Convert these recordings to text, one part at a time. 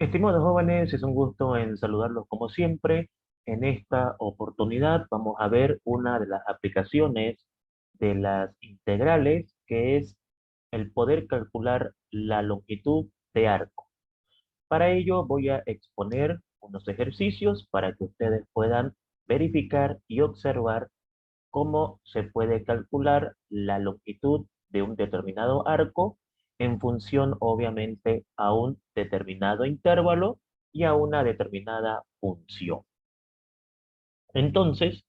Estimados jóvenes, es un gusto en saludarlos como siempre. En esta oportunidad vamos a ver una de las aplicaciones de las integrales, que es el poder calcular la longitud de arco. Para ello voy a exponer unos ejercicios para que ustedes puedan verificar y observar cómo se puede calcular la longitud de un determinado arco en función, obviamente, a un determinado intervalo y a una determinada función. Entonces,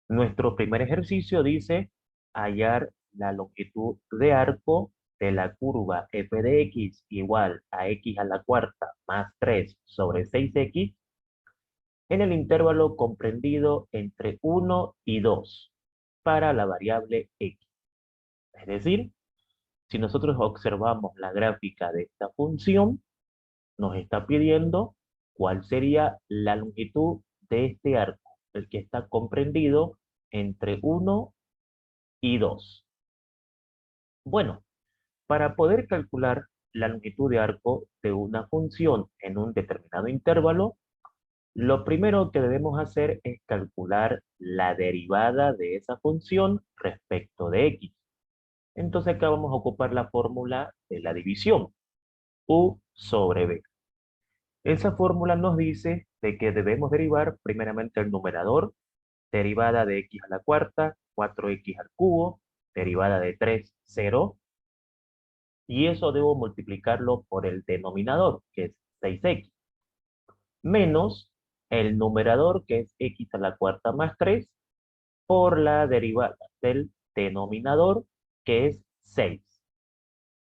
nuestro primer ejercicio dice hallar la longitud de arco de la curva f de x igual a x a la cuarta más 3 sobre 6x en el intervalo comprendido entre 1 y 2 para la variable x. Es decir, si nosotros observamos la gráfica de esta función, nos está pidiendo cuál sería la longitud de este arco, el que está comprendido entre 1 y 2. Bueno, para poder calcular la longitud de arco de una función en un determinado intervalo, lo primero que debemos hacer es calcular la derivada de esa función respecto de x. Entonces acá vamos a ocupar la fórmula de la división, u sobre b. Esa fórmula nos dice de que debemos derivar primeramente el numerador, derivada de x a la cuarta, 4x al cubo, derivada de 3, 0, y eso debo multiplicarlo por el denominador, que es 6x, menos el numerador, que es x a la cuarta más 3, por la derivada del denominador, que es 6.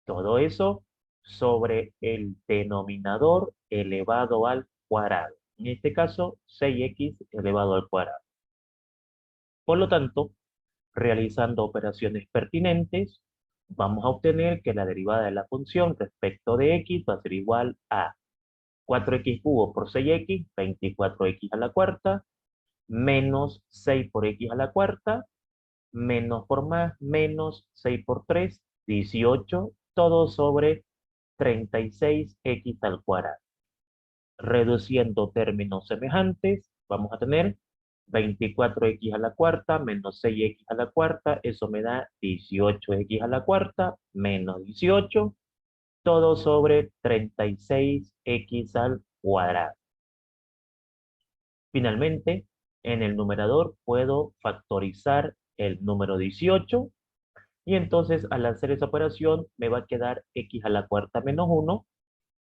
Todo eso sobre el denominador elevado al cuadrado. En este caso, 6x elevado al cuadrado. Por lo tanto, realizando operaciones pertinentes, vamos a obtener que la derivada de la función respecto de x va a ser igual a 4x cubo por 6x, 24x a la cuarta, menos 6 por x a la cuarta, menos por más, menos 6 por 3, 18, todo sobre 36x al cuadrado. Reduciendo términos semejantes, vamos a tener 24x a la cuarta menos 6x a la cuarta, eso me da 18x a la cuarta menos 18, todo sobre 36x al cuadrado. Finalmente, en el numerador puedo factorizar el número 18 y entonces al hacer esa operación me va a quedar x a la cuarta menos 1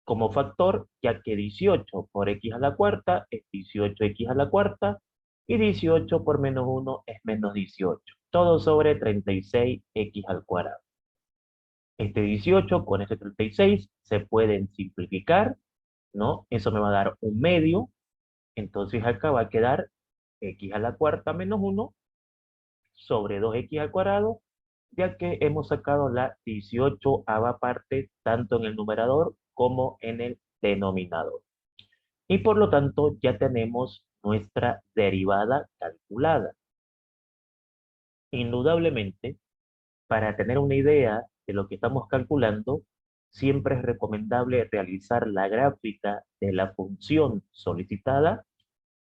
como factor, ya que 18 por x a la cuarta es 18x a la cuarta y 18 por menos 1 es menos 18. Todo sobre 36x al cuadrado. Este 18 con este 36 se pueden simplificar, ¿no? Eso me va a dar un medio. Entonces acá va a quedar x a la cuarta menos 1 sobre 2x al cuadrado, ya que hemos sacado la 18ª parte tanto en el numerador como en el denominador. Y por lo tanto ya tenemos nuestra derivada calculada. Indudablemente, para tener una idea de lo que estamos calculando, siempre es recomendable realizar la gráfica de la función solicitada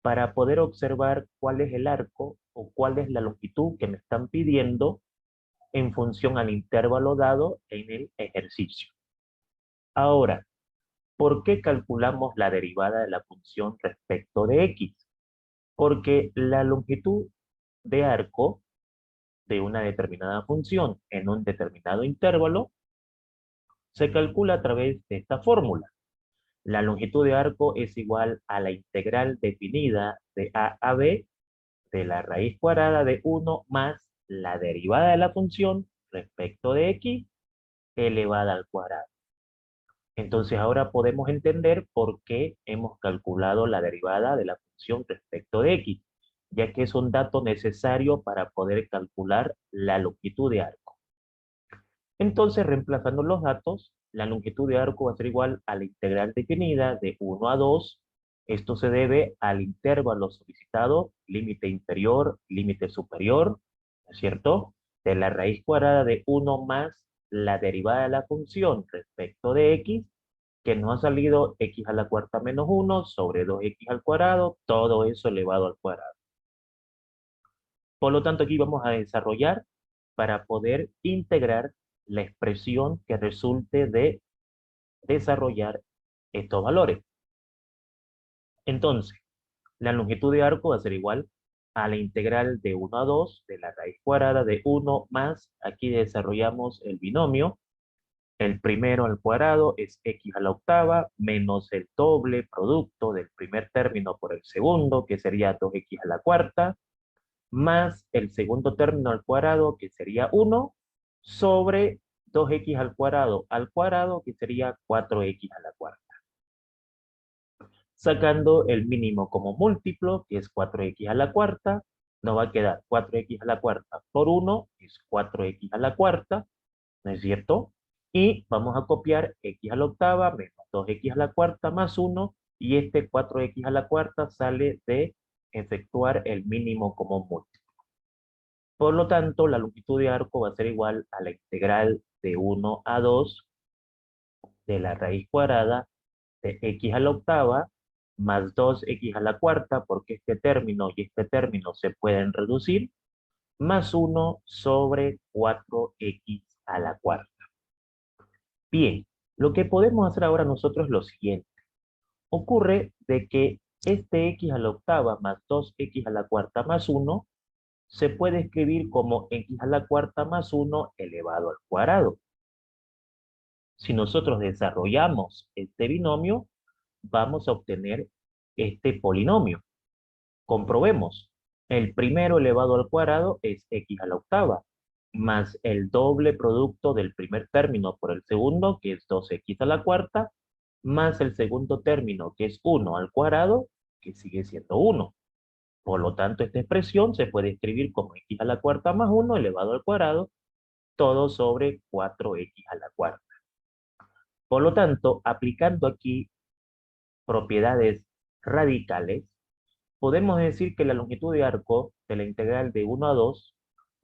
para poder observar cuál es el arco o cuál es la longitud que me están pidiendo en función al intervalo dado en el ejercicio. Ahora, ¿por qué calculamos la derivada de la función respecto de x? Porque la longitud de arco de una determinada función en un determinado intervalo se calcula a través de esta fórmula. La longitud de arco es igual a la integral definida de a a b de la raíz cuadrada de 1 más la derivada de la función respecto de x elevada al cuadrado. Entonces ahora podemos entender por qué hemos calculado la derivada de la función respecto de x, ya que es un dato necesario para poder calcular la longitud de arco. Entonces, reemplazando los datos, la longitud de arco va a ser igual a la integral definida de 1 a 2. Esto se debe al intervalo solicitado, límite inferior, límite superior, ¿no es cierto? De la raíz cuadrada de 1 más la derivada de la función respecto de x que nos ha salido x a la cuarta menos 1 sobre 2x al cuadrado, todo eso elevado al cuadrado. Por lo tanto, aquí vamos a desarrollar para poder integrar la expresión que resulte de desarrollar estos valores. Entonces, la longitud de arco va a ser igual a la integral de 1 a 2 de la raíz cuadrada de 1 más, aquí desarrollamos el binomio, el primero al cuadrado es x a la octava menos el doble producto del primer término por el segundo, que sería 2x a la cuarta, más el segundo término al cuadrado, que sería 1, sobre 2x al cuadrado, que sería 4x a la cuarta. Sacando el mínimo como múltiplo, que es 4x a la cuarta, nos va a quedar 4x a la cuarta por 1, es 4x a la cuarta, ¿no es cierto? Y vamos a copiar x a la octava menos 2x a la cuarta más 1, y este 4x a la cuarta sale de efectuar el mínimo como múltiplo. Por lo tanto, la longitud de arco va a ser igual a la integral de 1 a 2 de la raíz cuadrada de x a la octava más 2x a la cuarta, porque este término y este término se pueden reducir, más 1 sobre 4x a la cuarta. Bien, lo que podemos hacer ahora nosotros es lo siguiente. Ocurre de que este x a la octava más 2x a la cuarta más 1 se puede escribir como x a la cuarta más 1 elevado al cuadrado. Si nosotros desarrollamos este binomio, vamos a obtener este polinomio. Comprobemos. El primero elevado al cuadrado es x a la octava, más el doble producto del primer término por el segundo, que es 2x a la cuarta, más el segundo término, que es 1 al cuadrado, que sigue siendo 1. Por lo tanto, esta expresión se puede escribir como x a la cuarta más 1 elevado al cuadrado, todo sobre 4x a la cuarta. Por lo tanto, aplicando aquí propiedades radicales, podemos decir que la longitud de arco de la integral de 1 a 2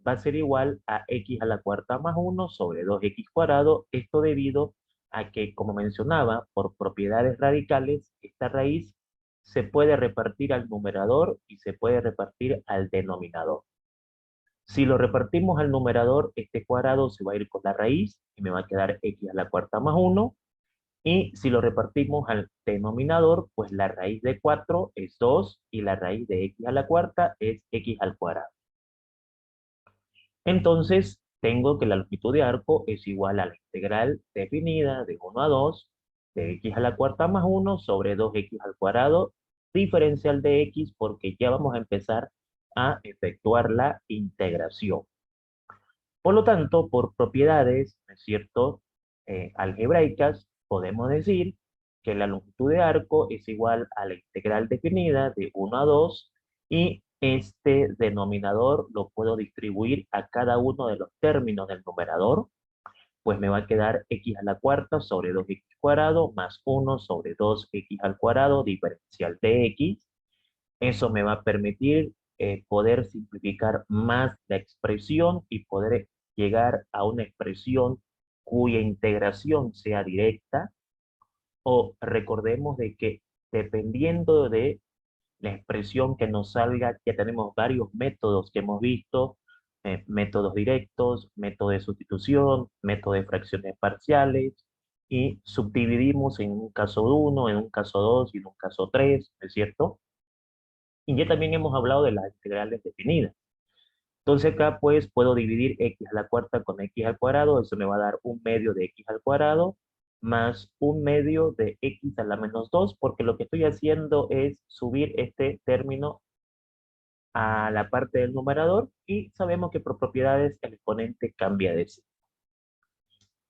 va a ser igual a x a la cuarta más 1 sobre 2x cuadrado, esto debido a que, como mencionaba, por propiedades radicales, esta raíz se puede repartir al numerador y se puede repartir al denominador. Si lo repartimos al numerador, este cuadrado se va a ir con la raíz y me va a quedar x a la cuarta más 1. Y si lo repartimos al denominador, pues la raíz de 4 es 2 y la raíz de x a la cuarta es x al cuadrado. Entonces, tengo que la longitud de arco es igual a la integral definida de 1 a 2 de x a la cuarta más 1 sobre 2x al cuadrado, diferencial de x, porque ya vamos a empezar a efectuar la integración. Por lo tanto, por propiedades, ¿no es cierto?, algebraicas, podemos decir que la longitud de arco es igual a la integral definida de 1 a 2 y este denominador lo puedo distribuir a cada uno de los términos del numerador, pues me va a quedar x a la cuarta sobre 2x cuadrado más 1 sobre 2x al cuadrado diferencial de x. Eso me va a permitir poder simplificar más la expresión y poder llegar a una expresión cuya integración sea directa, o recordemos de que dependiendo de la expresión que nos salga, ya tenemos varios métodos que hemos visto, métodos directos, método de sustitución, método de fracciones parciales, y subdividimos en un caso 1, en un caso 2 y en un caso 3, ¿no es cierto? Y ya también hemos hablado de las integrales definidas. Entonces acá pues puedo dividir x a la cuarta con x al cuadrado, eso me va a dar un medio de x al cuadrado más un medio de x a la menos 2, porque lo que estoy haciendo es subir este término a la parte del numerador y sabemos que por propiedades el exponente cambia de sí.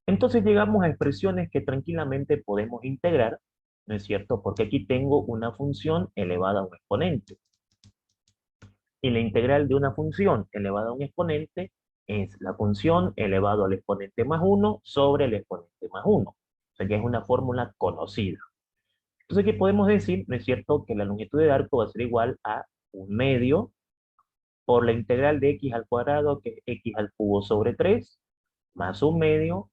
Entonces llegamos a expresiones que tranquilamente podemos integrar, ¿no es cierto? Porque aquí tengo una función elevada a un exponente. Y la integral de una función elevada a un exponente es la función elevado al exponente más 1 sobre el exponente más 1. O sea, ya es una fórmula conocida. Entonces, ¿qué podemos decir? ¿No es cierto? Que la longitud de arco va a ser igual a un medio por la integral de x al cuadrado, que es x al cubo sobre 3, más un medio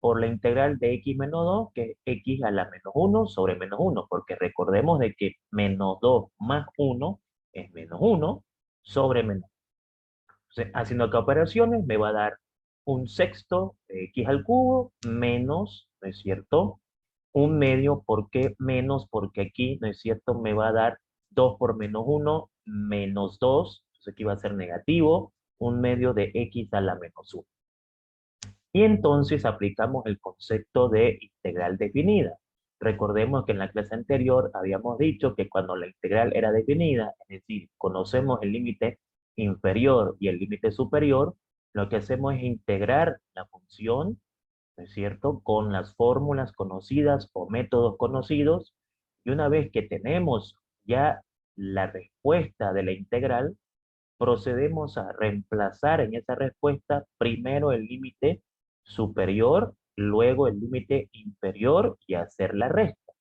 por la integral de x menos 2, que es x a la menos 1 sobre menos 1, porque recordemos de que menos 2 más 1 es menos 1 sobre menos 1. Entonces, haciendo acá operaciones, me va a dar un sexto de x al cubo menos, ¿no es cierto? Un medio. ¿Por qué menos? Porque aquí, ¿no es cierto?, me va a dar 2 por menos 1, menos 2. Entonces aquí va a ser negativo, un medio de x a la menos 1. Y entonces aplicamos el concepto de integral definida. Recordemos que en la clase anterior habíamos dicho que cuando la integral era definida, es decir, conocemos el límite inferior y el límite superior, lo que hacemos es integrar la función, ¿no es cierto?, con las fórmulas conocidas o métodos conocidos, y una vez que tenemos ya la respuesta de la integral, procedemos a reemplazar en esa respuesta primero el límite superior, luego el límite inferior y hacer la resta.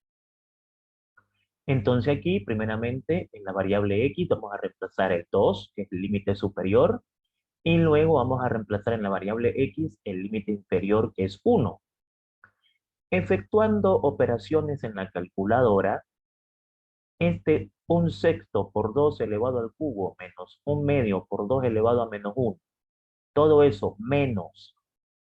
Entonces aquí, primeramente, en la variable x vamos a reemplazar el 2, que es el límite superior, y luego vamos a reemplazar en la variable x el límite inferior, que es 1. Efectuando operaciones en la calculadora, un sexto por 2 elevado al cubo menos un medio por 2 elevado a menos 1, todo eso menos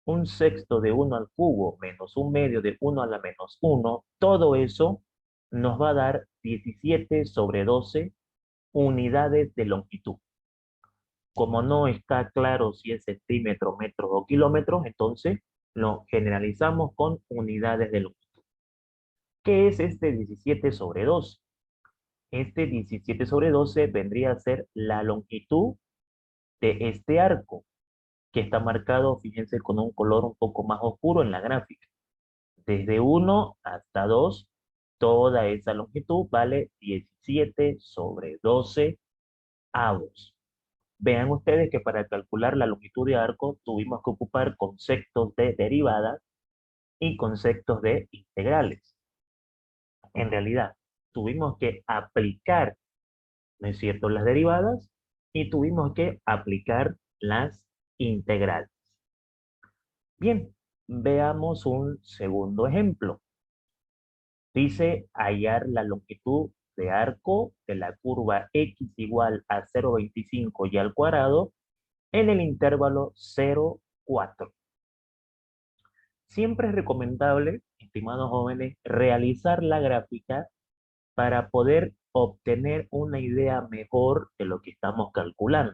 un sexto de 1 al cubo menos un medio de 1 a la menos 1, todo eso nos va a dar 17 sobre 12 unidades de longitud. Como no está claro si es centímetros, metros o kilómetros, entonces lo generalizamos con unidades de longitud. ¿Qué es este 17 sobre 12? Este 17 sobre 12 vendría a ser la longitud de este arco, que está marcado, fíjense, con un color un poco más oscuro en la gráfica. Desde 1 hasta 2, toda esa longitud vale 17 sobre 12 avos. Vean ustedes que para calcular la longitud de arco tuvimos que ocupar conceptos de derivadas y conceptos de integrales. En realidad, tuvimos que aplicar, ¿no es cierto?, las derivadas, y tuvimos que aplicar las integrales. Bien, veamos un segundo ejemplo. Dice hallar la longitud de arco de la curva x igual a 0,25 y al cuadrado en el intervalo 0, 4. Siempre es recomendable, estimados jóvenes, realizar la gráfica para poder obtener una idea mejor de lo que estamos calculando.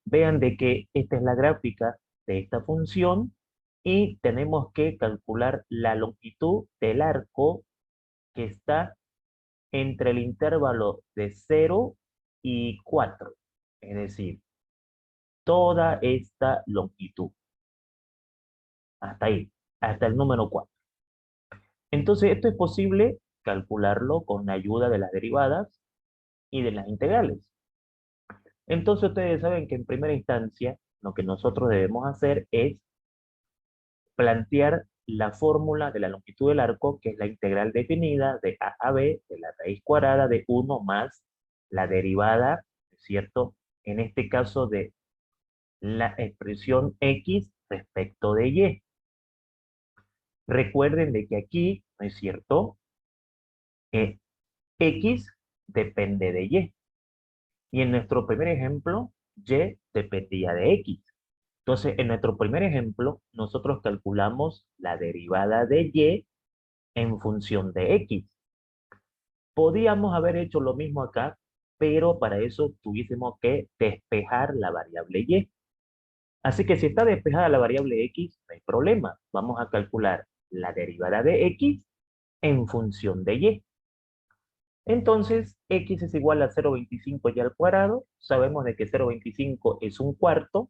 Vean de que esta es la gráfica de esta función y tenemos que calcular la longitud del arco que está entre el intervalo de 0 y 4. Es decir, toda esta longitud. Hasta ahí, hasta el número 4. Entonces, esto es posible calcularlo con la ayuda de las derivadas y de las integrales. Entonces, ustedes saben que en primera instancia, lo que nosotros debemos hacer es plantear la fórmula de la longitud del arco, que es la integral definida de a a b de la raíz cuadrada de 1 más la derivada, ¿cierto?, en este caso de la expresión x respecto de y. Recuerden de que aquí, ¿no es cierto?, x depende de y. Y en nuestro primer ejemplo, y dependía de x. Entonces, en nuestro primer ejemplo, nosotros calculamos la derivada de y en función de x. Podíamos haber hecho lo mismo acá, pero para eso tuviésemos que despejar la variable y. Así que si está despejada la variable x, no hay problema. Vamos a calcular la derivada de x en función de y. Entonces, x es igual a 0,25 y al cuadrado. Sabemos de que 0,25 es un cuarto.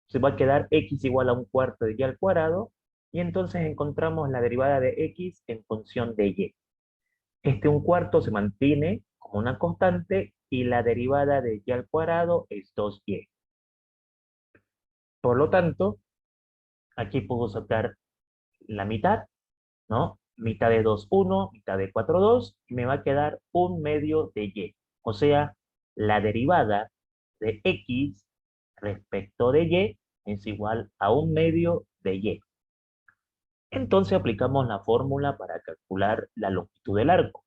Se va a quedar x igual a un cuarto de y al cuadrado. Y entonces encontramos la derivada de x en función de y. Este un cuarto se mantiene como una constante y la derivada de y al cuadrado es 2y. Por lo tanto, aquí puedo sacar la mitad, ¿no? Mitad de 2, 1, mitad de 4, 2, y me va a quedar un medio de y. O sea, la derivada de x respecto de y es igual a un medio de y. Entonces aplicamos la fórmula para calcular la longitud del arco.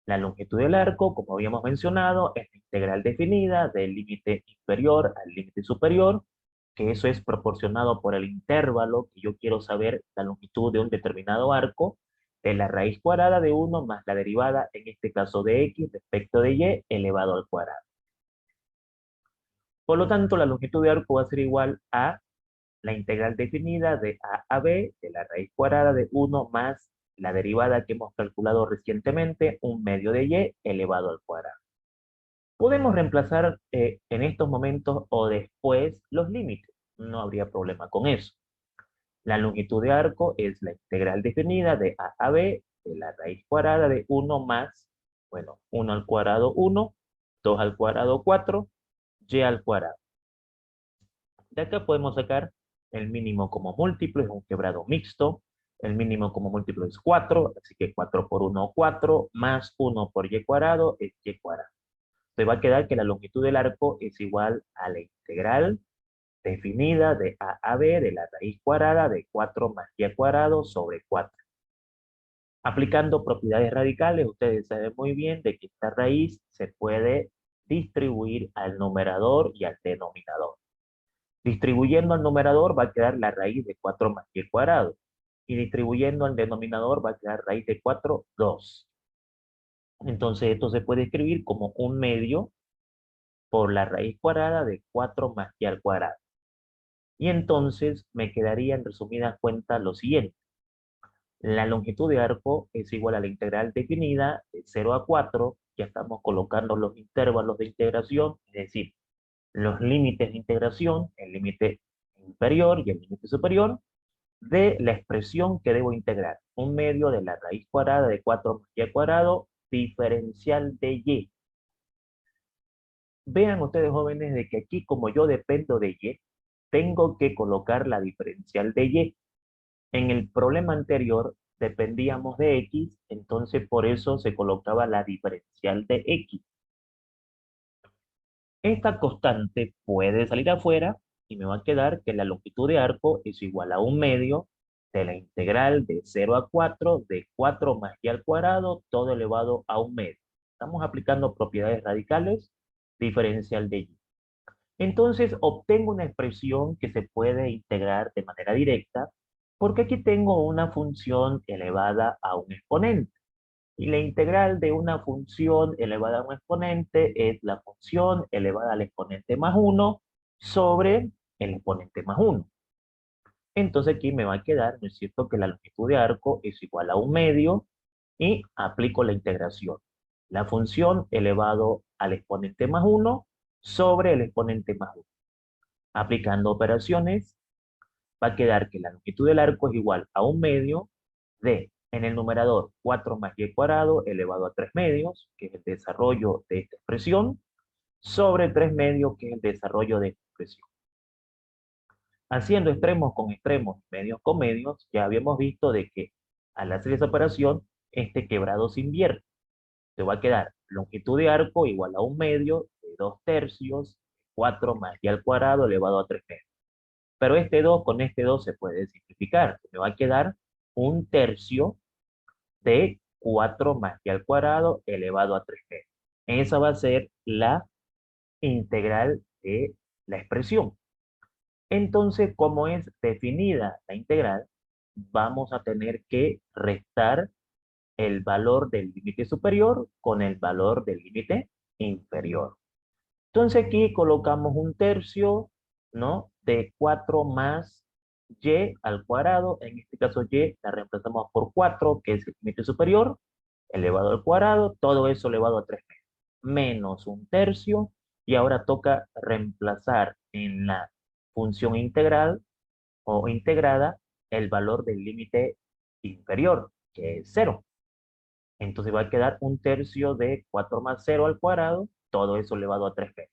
La longitud del arco, como habíamos mencionado, es la integral definida del límite inferior al límite superior, que eso es proporcionado por el intervalo que yo quiero saber la longitud de un determinado arco, de la raíz cuadrada de 1 más la derivada, en este caso de x, respecto de y, elevado al cuadrado. Por lo tanto, la longitud de arco va a ser igual a la integral definida de a b de la raíz cuadrada de 1 más la derivada que hemos calculado recientemente, 1/2 de y elevado al cuadrado. Podemos reemplazar en estos momentos o después los límites. No habría problema con eso. La longitud de arco es la integral definida de a b de la raíz cuadrada de 1 más, bueno, 1 al cuadrado 1, 2 al cuadrado 4, y al cuadrado. De acá podemos sacar el mínimo como múltiplo, es un quebrado mixto. El mínimo como múltiplo es 4, así que 4 por 1, 4, más 1 por y cuadrado es y cuadrado. Entonces va a quedar que la longitud del arco es igual a la integral definida de a b de la raíz cuadrada de 4 más y cuadrado sobre 4. Aplicando propiedades radicales, ustedes saben muy bien de que esta raíz se puede distribuir al numerador y al denominador. Distribuyendo al numerador va a quedar la raíz de 4 más y cuadrado. Y distribuyendo al denominador va a quedar raíz de 4, 2. Entonces esto se puede escribir como 1/2 por la raíz cuadrada de 4 más y al cuadrado. Y entonces me quedaría en resumidas cuentas lo siguiente. La longitud de arco es igual a la integral definida de 0 a 4. Ya estamos colocando los intervalos de integración, es decir, los límites de integración, el límite inferior y el límite superior, de la expresión que debo integrar. 1/2 de la raíz cuadrada de 4 más y cuadrado, diferencial de y. Vean ustedes, jóvenes, de que aquí, como yo dependo de y, tengo que colocar la diferencial de y. En el problema anterior dependíamos de x, entonces por eso se colocaba la diferencial de x. Esta constante puede salir afuera y me va a quedar que la longitud de arco es igual a 1/2 de la integral de 0 a 4 de 4 más y al cuadrado, todo elevado a 1/2. Estamos aplicando propiedades radicales, diferencial de y. Entonces obtengo una expresión que se puede integrar de manera directa, porque aquí tengo una función elevada a un exponente. Y la integral de una función elevada a un exponente es la función elevada al exponente más 1 sobre el exponente más 1. Entonces aquí me va a quedar, ¿no es cierto?, que la longitud de arco es igual a 1/2 y aplico la integración. La función elevado al exponente más 1 sobre el exponente más 1. Aplicando operaciones, va a quedar que la longitud del arco es igual a 1/2 de, en el numerador, 4 más y cuadrado elevado a 3/2, que es el desarrollo de esta expresión, sobre 3/2, que es el desarrollo de esta expresión. Haciendo extremos con extremos, medios con medios, ya habíamos visto de que al hacer esa operación, este quebrado se invierte. Te va a quedar longitud de arco igual a 1/2 de 2/3, 4 más y al cuadrado elevado a 3/2. Pero este 2 con este 2 se puede simplificar. Me va a quedar 1/3 de 4 más y al cuadrado elevado a 3/2. Esa va a ser la integral de la expresión. Entonces, como es definida la integral, vamos a tener que restar el valor del límite superior con el valor del límite inferior. Entonces aquí colocamos 1/3, ¿no?, de 4 más y al cuadrado. En este caso y la reemplazamos por 4, que es el límite superior, elevado al cuadrado, todo eso elevado a 3 menos 1/3, y ahora toca reemplazar en la función integral o integrada el valor del límite inferior, que es 0. Entonces va a quedar 1/3 de 4 más 0 al cuadrado, todo eso elevado a 3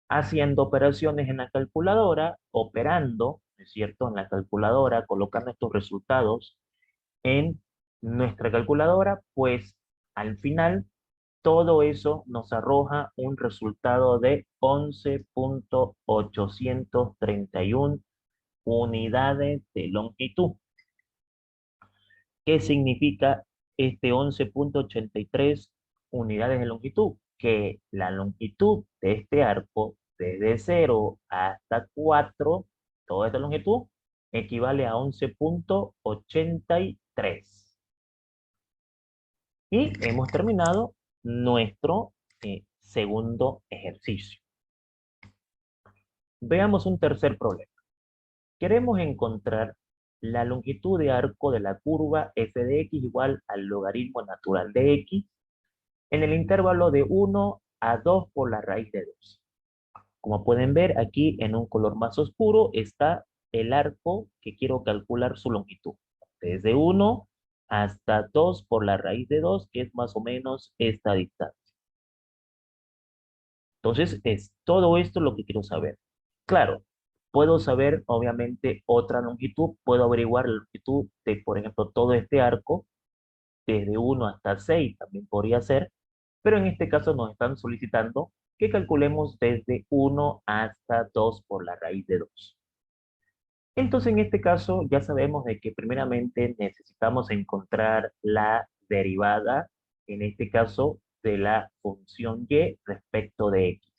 haciendo operaciones en la calculadora, operando, ¿no es cierto?, en la calculadora, colocando estos resultados en nuestra calculadora, pues al final todo eso nos arroja un resultado de 11.831 unidades de longitud. ¿Qué significa este 11,83 unidades de longitud? Que la longitud de este arco, desde 0 hasta 4, toda esta longitud, equivale a 11,83. Y hemos terminado nuestro segundo ejercicio. Veamos un tercer problema. Queremos encontrar la longitud de arco de la curva f de x igual al logaritmo natural de x en el intervalo de 1 a 2 por la raíz de 2. Como pueden ver, aquí en un color más oscuro está el arco que quiero calcular su longitud. Desde 1 hasta 2 por la raíz de 2, que es más o menos esta distancia. Entonces, es todo esto lo que quiero saber. Claro, puedo saber, obviamente, otra longitud. Puedo averiguar la longitud de, por ejemplo, todo este arco, desde 1 hasta 6, también podría ser. Pero en este caso nos están solicitando que calculemos desde 1 hasta 2 por la raíz de 2. Entonces, en este caso, ya sabemos de que primeramente necesitamos encontrar la derivada, en este caso, de la función y respecto de x.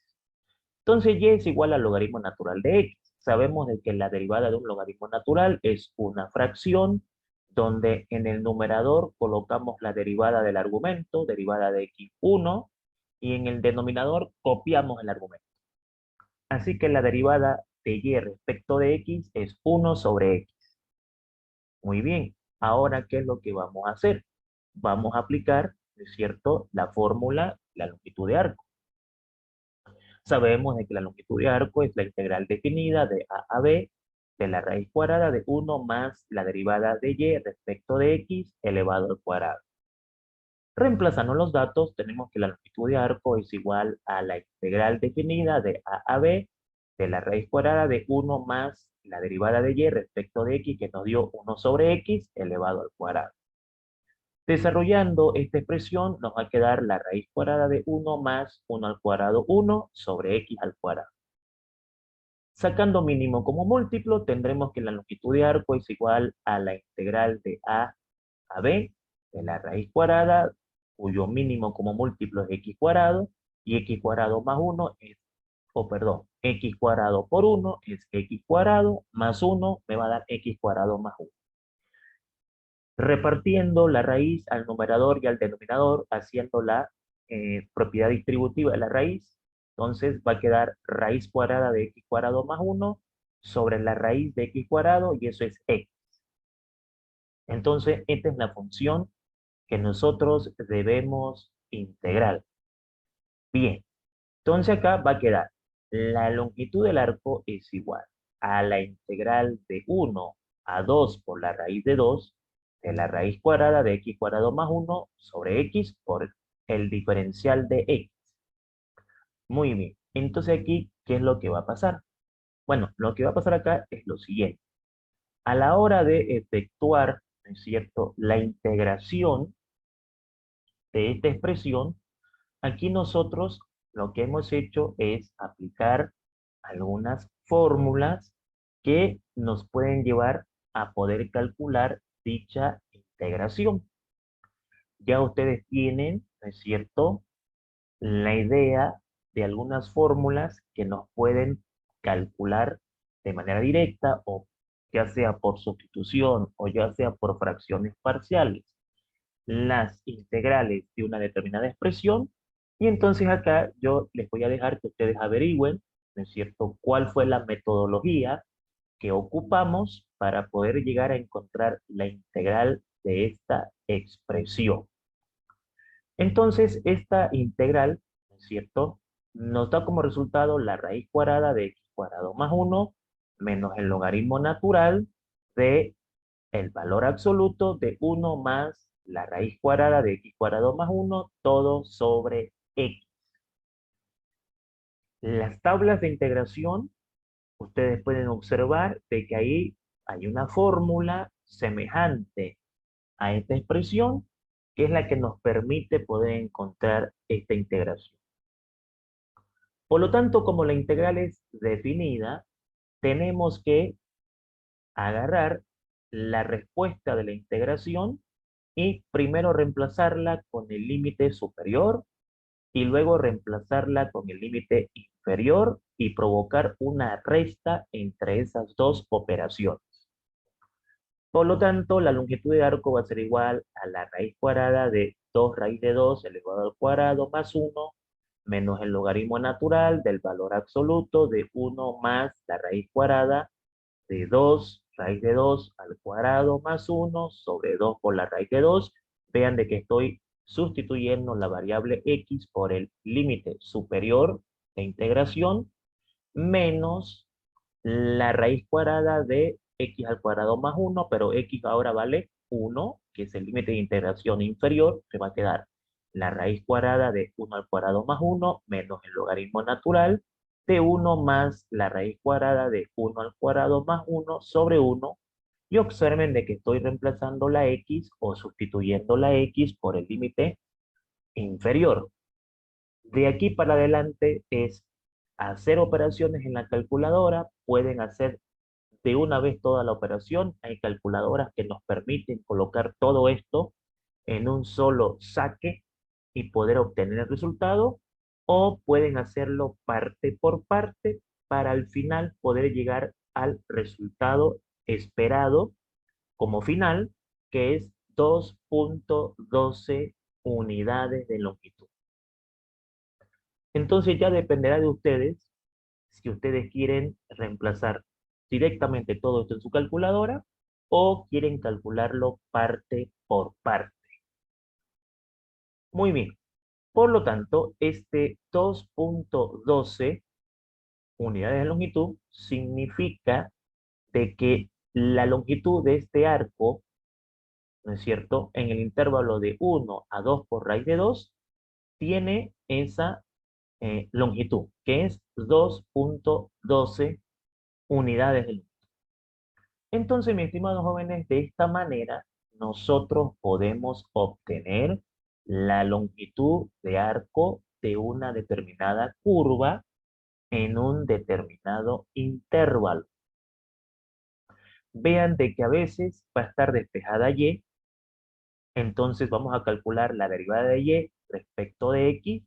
Entonces, y es igual al logaritmo natural de x. Sabemos de que la derivada de un logaritmo natural es una fracción donde en el numerador colocamos la derivada del argumento, derivada de x1, y en el denominador copiamos el argumento. Así que la derivada de y respecto de x es 1 sobre x. Muy bien, ahora, ¿qué es lo que vamos a hacer? Vamos a aplicar, ¿no es cierto?, la fórmula, la longitud de arco. Sabemos de que la longitud de arco es la integral definida de a b de la raíz cuadrada de 1 más la derivada de y respecto de x elevado al cuadrado. Reemplazando los datos, tenemos que la longitud de arco es igual a la integral definida de a b de la raíz cuadrada de 1 más la derivada de y respecto de x, que nos dio 1 sobre x elevado al cuadrado. Desarrollando esta expresión, nos va a quedar la raíz cuadrada de 1 más 1 al cuadrado 1 sobre x al cuadrado. Sacando mínimo como múltiplo, tendremos que la longitud de arco es igual a la integral de a b de la raíz cuadrada, cuyo mínimo como múltiplo es x cuadrado, y x cuadrado más 1 es, x cuadrado por 1 es x cuadrado, más 1 me va a dar x cuadrado más 1. Repartiendo la raíz al numerador y al denominador, haciendo la propiedad distributiva de la raíz, entonces va a quedar raíz cuadrada de x cuadrado más 1 sobre la raíz de x cuadrado, y eso es x. Entonces, esta es la función que nosotros debemos integrar. Bien, entonces acá va a quedar la longitud del arco es igual a la integral de 1 a 2 por la raíz de 2 de la raíz cuadrada de x cuadrado más 1 sobre x por el diferencial de x. Muy bien, entonces aquí, ¿qué es lo que va a pasar? Bueno, lo que va a pasar acá es lo siguiente. A la hora de efectuar, ¿no es cierto?, la integración de esta expresión, aquí nosotros lo que hemos hecho es aplicar algunas fórmulas que nos pueden llevar a poder calcular dicha integración. Ya ustedes tienen, ¿no es cierto?, la idea de algunas fórmulas que nos pueden calcular de manera directa, o ya sea por sustitución o ya sea por fracciones parciales, las integrales de una determinada expresión. Y entonces acá yo les voy a dejar que ustedes averigüen, ¿no es cierto?, cuál fue la metodología que ocupamos para poder llegar a encontrar la integral de esta expresión. Entonces, esta integral, ¿no es cierto?, nos da como resultado la raíz cuadrada de x cuadrado más 1 menos el logaritmo natural de el valor absoluto de 1 más la raíz cuadrada de x cuadrado más 1, todo sobre x. Las tablas de integración, ustedes pueden observar de que ahí hay una fórmula semejante a esta expresión, que es la que nos permite poder encontrar esta integración. Por lo tanto, como la integral es definida, tenemos que agarrar la respuesta de la integración y primero reemplazarla con el límite superior y luego reemplazarla con el límite inferior y provocar una resta entre esas dos operaciones. Por lo tanto, la longitud de arco va a ser igual a la raíz cuadrada de 2 raíz de 2 elevado al cuadrado más 1 menos el logaritmo natural del valor absoluto de 1 más la raíz cuadrada de 2 raíz de 2 al cuadrado más 1 sobre 2 por la raíz de 2. Vean de que estoy sustituyendo la variable x por el límite superior de integración menos la raíz cuadrada de x al cuadrado más 1, pero x ahora vale 1, que es el límite de integración inferior, que va a quedar la raíz cuadrada de 1 al cuadrado más 1 menos el logaritmo natural de 1 más la raíz cuadrada de 1 al cuadrado más 1 sobre 1. Y observen de que estoy reemplazando la x o sustituyendo la x por el límite inferior. De aquí para adelante es hacer operaciones en la calculadora, pueden hacer de una vez toda la operación. Hay calculadoras que nos permiten colocar todo esto en un solo saque y poder obtener el resultado, o pueden hacerlo parte por parte para al final poder llegar al resultado esperado como final, que es 2.12 unidades de longitud. Entonces ya dependerá de ustedes si ustedes quieren reemplazar directamente todo esto en su calculadora o quieren calcularlo parte por parte. Muy bien. Por lo tanto, este 2.12 unidades de longitud significa de que la longitud de este arco, ¿no es cierto?, en el intervalo de 1 a 2 por raíz de 2, tiene esa longitud, que es 2.12 unidades de longitud. Entonces, mis estimados jóvenes, de esta manera nosotros podemos obtener la longitud de arco de una determinada curva en un determinado intervalo. Vean de que a veces va a estar despejada y, entonces vamos a calcular la derivada de y respecto de x,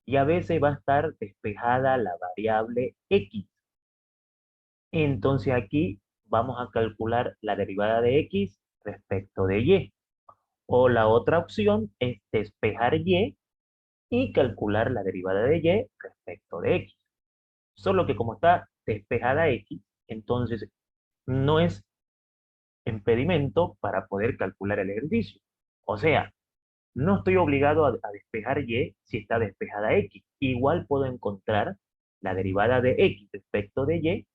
y a veces va a estar despejada la variable x. Entonces aquí vamos a calcular la derivada de x respecto de y. O la otra opción es despejar y calcular la derivada de y respecto de x. Solo que como está despejada x, entonces no es impedimento para poder calcular el ejercicio. O sea, no estoy obligado a despejar y si está despejada x. Igual puedo encontrar la derivada de x respecto de y.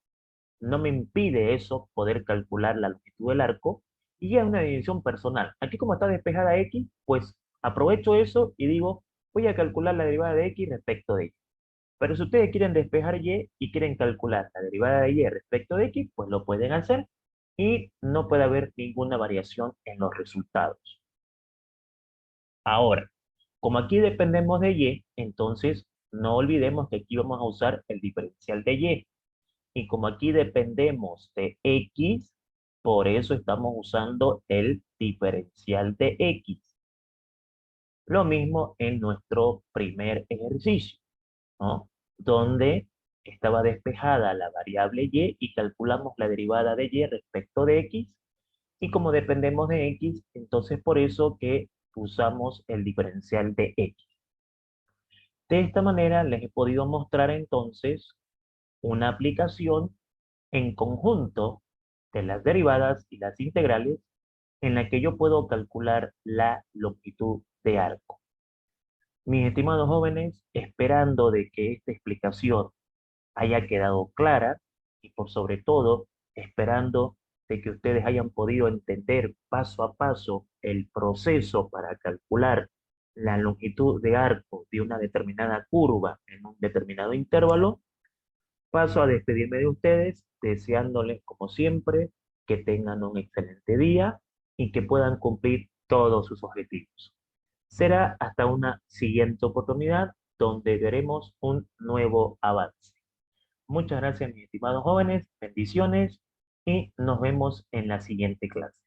No me impide eso poder calcular la longitud del arco y es una dimensión personal. Aquí como está despejada x, pues aprovecho eso y digo, voy a calcular la derivada de x respecto de y. Pero si ustedes quieren despejar y quieren calcular la derivada de y respecto de x, pues lo pueden hacer y no puede haber ninguna variación en los resultados. Ahora, como aquí dependemos de y, entonces no olvidemos que aquí vamos a usar el diferencial de y. Y como aquí dependemos de x, por eso estamos usando el diferencial de x. Lo mismo en nuestro primer ejercicio, ¿no? Donde estaba despejada la variable y calculamos la derivada de y respecto de x. Y como dependemos de x, entonces por eso que usamos el diferencial de x. De esta manera les he podido mostrar entonces una aplicación en conjunto de las derivadas y las integrales en la que yo puedo calcular la longitud de arco. Mis estimados jóvenes, esperando de que esta explicación haya quedado clara y por sobre todo esperando de que ustedes hayan podido entender paso a paso el proceso para calcular la longitud de arco de una determinada curva en un determinado intervalo, paso a despedirme de ustedes, deseándoles, como siempre, que tengan un excelente día y que puedan cumplir todos sus objetivos. Será hasta una siguiente oportunidad donde veremos un nuevo avance. Muchas gracias, mis estimados jóvenes, bendiciones y nos vemos en la siguiente clase.